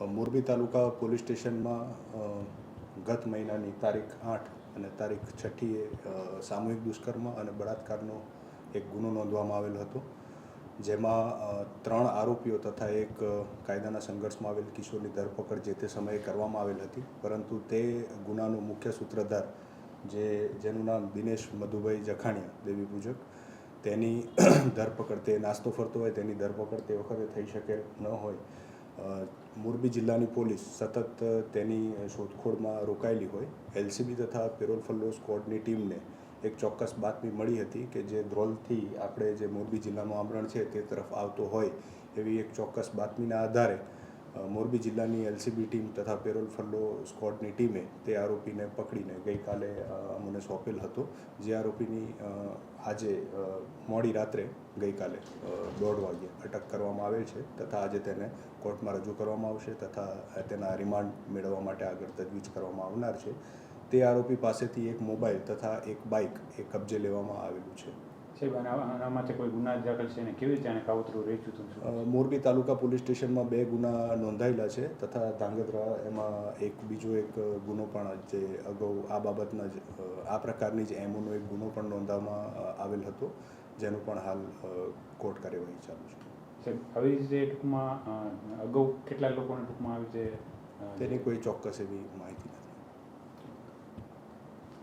મોરબી તાલુકા police સ્ટેશનમાં ગત મહિનાની તારીખ 8 અને તારીખ 6એ સામૂહિક દુષ્કર્મ અને બળાત્કારનો એક ગુનો નોંધવામાં આવેલ હતો, જેમાં 3 આરોપીઓ તથા એક કાયદાના સંઘર્ષમાં આવેલ કિશોરની ધરપકડ જે તે સમયે કરવામાં આવેલ હતી. પરંતુ તે ગુનાનો મુખ્ય સૂત્રધાર જેનું નામ દિનેશ મધુભાઈ જખાણીયા દેવી પૂજક, તેની ધરપકડ, તે નાસ્તો ફરતો હોય તેની ધરપકડ તે વખતે થઈ શકે ન હોય, મોરબી જિલ્લાની પોલીસ સતત તેની શોધખોળમાં રોકાયેલી હોય, એલસીબી તથા પેરોલ ફલ્લો સ્ક્વોડની ટીમને એક ચોક્કસ બાતમી મળી હતી કે જે ધ્રોલથી આપણે જે મોરબી જિલ્લાનું આમરણ છે તે તરફ આવતો હોય એવી એક ચોક્કસ બાતમીના આધારે મોરબી જિલ્લાની એલસીબી ટીમ તથા પેરોલ ફલ્લો સ્ક્વોડની ટીમે તે આરોપીને પકડીને ગઈકાલે અમને સોંપેલ હતો. જે આરોપીની આજે મોડી રાત્રે ગઈકાલે 1:30 વાગ્યે અટક કરવામાં આવેલ છે તથા આજે તેને કોર્ટમાં રજૂ કરવામાં આવશે તથા તેના રિમાન્ડ મેળવવા માટે આગળ તજવીજ કરવામાં આવનાર છે. તે આરોપી પાસેથી એક મોબાઈલ તથા એક બાઇક એ કબજે લેવામાં આવેલું છે. આનામાંથી કોઈ ગુના દાખલ છે ને કેવી રીતે આને કાવતરું રેચ્યું હતું? મોરબી તાલુકા પોલીસ સ્ટેશનમાં 2 ગુના નોંધાયેલા છે તથા ધાંગધ્રા એમાં બીજો એક ગુનો પણ જે અગાઉ આ બાબતના જ આ પ્રકારની જ એમઓનો એક ગુનો પણ નોંધવામાં આવેલ હતો, જેનું પણ હાલ કોર્ટ કાર્યવાહી ચાલુ છે. આવી રીતે ટૂંકમાં અગાઉ કેટલા લોકોને ટૂંકમાં આવી રીતે તેની કોઈ ચોક્કસ એવી માહિતી નથી.